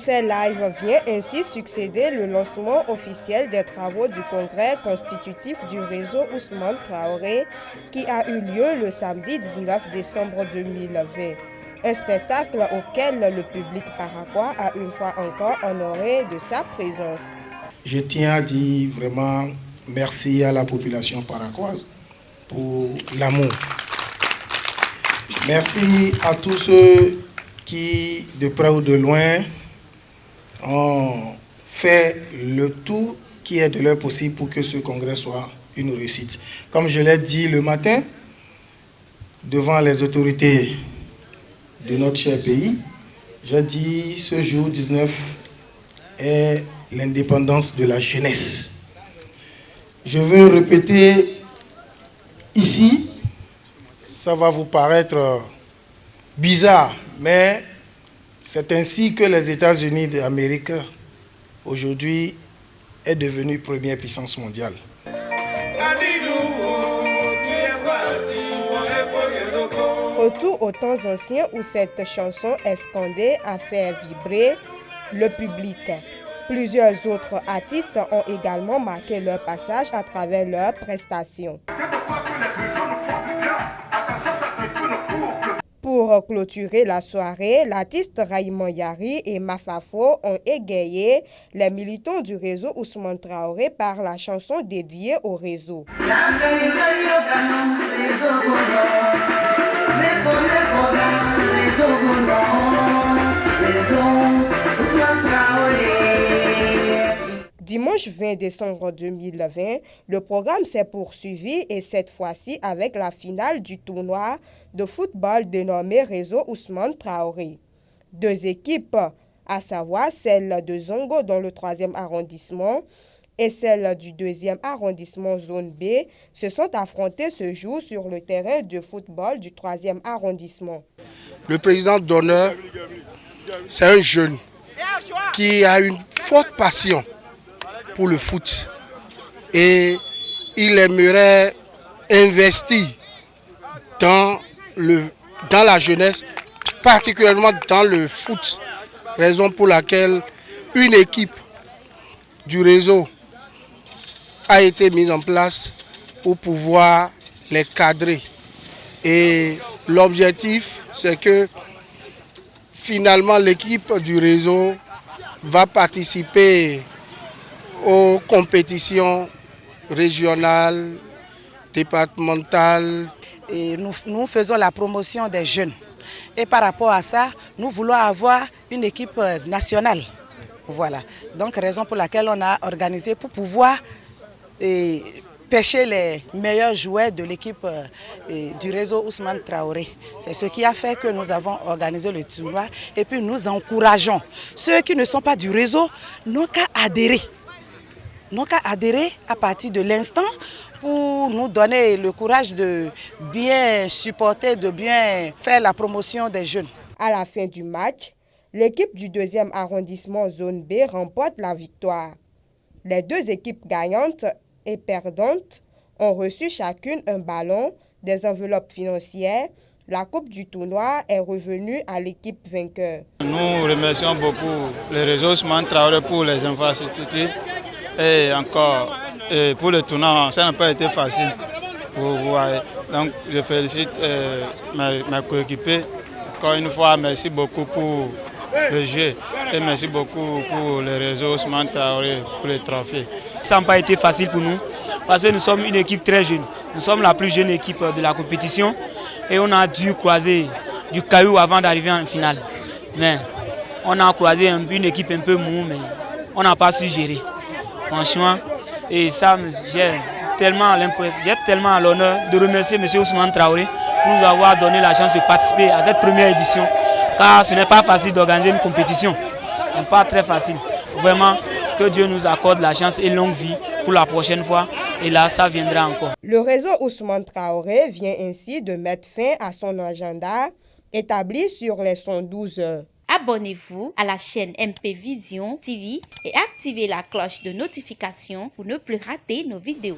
Ces lives vient ainsi succéder le lancement officiel des travaux du congrès constitutif du réseau Ousmane Traoré qui a eu lieu le samedi 19 décembre 2020. Un spectacle auquel le public paraguayen a une fois encore honoré de sa présence. Je tiens à dire vraiment merci à la population paraguayenne pour l'amour. Merci à tous ceux qui, de près ou de loin, ont fait le tout qui est de leur possible pour que ce congrès soit une réussite. Comme je l'ai dit le matin, devant les autorités de notre cher pays, j'ai dit ce jour 19 est l'indépendance de la jeunesse. Je veux répéter ici, ça va vous paraître bizarre, mais c'est ainsi que les États-Unis d'Amérique aujourd'hui est devenue première puissance mondiale. Retour aux temps anciens où cette chanson est scandée a fait vibrer le public. Plusieurs autres artistes ont également marqué leur passage à travers leurs prestations. Pour clôturer la soirée, l'artiste Raïman Yari et Mafafo ont égayé les militants du réseau Ousmane Traoré par la chanson dédiée au réseau. Dimanche 20 décembre 2020, le programme s'est poursuivi et cette fois-ci avec la finale du tournoi de football dénommé Réseau Ousmane Traoré. Deux équipes, à savoir celle de Zongo dans le 3e arrondissement et celle du 2e arrondissement zone B, se sont affrontées ce jour sur le terrain de football du 3e arrondissement. Le président d'honneur, c'est un jeune qui a une forte passion pour le foot et il aimerait investir dans la jeunesse, particulièrement dans le foot, raison pour laquelle une équipe du réseau a été mise en place pour pouvoir les cadrer. Et l'objectif, c'est que finalement l'équipe du réseau va participer aux compétitions régionales, départementales. Et nous faisons la promotion des jeunes. Et par rapport à ça, nous voulons avoir une équipe nationale. Voilà. Donc, raison pour laquelle on a organisé pour pouvoir pêcher les meilleurs joueurs de l'équipe du réseau Ousmane Traoré. C'est ce qui a fait que nous avons organisé le tournoi. Et puis, nous encourageons ceux qui ne sont pas du réseau, n'ont qu'à adhérer. N'ont qu'à adhérer à partir de l'instant pour nous donner le courage de bien supporter, de bien faire la promotion des jeunes. À la fin du match, l'équipe du 2e arrondissement zone B remporte la victoire. Les deux équipes gagnantes et perdantes ont reçu chacune un ballon, des enveloppes financières. La coupe du tournoi est revenue à l'équipe vainqueur. Nous remercions beaucoup le réseau Ousmane Traoré pour les infrastructures. Et encore, pour le tournoi, ça n'a pas été facile. Donc, je félicite mes coéquipiers. Encore une fois, merci beaucoup pour le jeu et merci beaucoup pour le réseau Ousmane Traoré pour le trophée. Ça n'a pas été facile pour nous parce que nous sommes une équipe très jeune. Nous sommes la plus jeune équipe de la compétition et on a dû croiser du caillou avant d'arriver en finale. Mais on a croisé une équipe un peu mou, mais on n'a pas su gérer. Franchement, et ça, j'ai tellement l'honneur de remercier M. Ousmane Traoré pour nous avoir donné la chance de participer à cette première édition. Car ce n'est pas facile d'organiser une compétition. Ce n'est pas très facile. Vraiment, que Dieu nous accorde la chance et longue vie pour la prochaine fois. Et là, ça viendra encore. Le réseau Ousmane Traoré vient ainsi de mettre fin à son agenda établi sur les 112 heures. Abonnez-vous à la chaîne MP Vision TV et activez la cloche de notification pour ne plus rater nos vidéos.